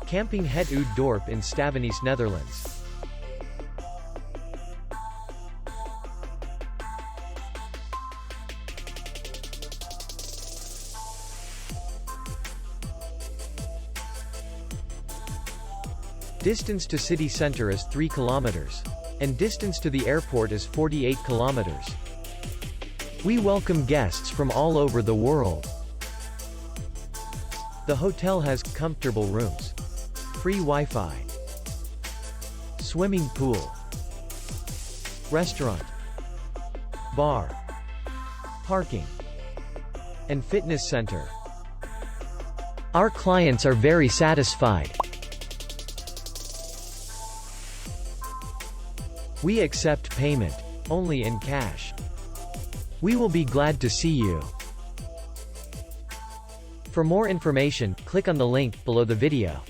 Camping Het Oude Dorp in Stavenisse, Netherlands. Distance to city center is 3 kilometers. And distance to the airport is 48 kilometers. We welcome guests from all over the world. The hotel has comfortable rooms, free Wi-Fi, swimming pool, restaurant, bar, parking, and fitness center. Our clients are very satisfied. We accept payment only in cash. We will be glad to see you. For more information, click on the link below the video.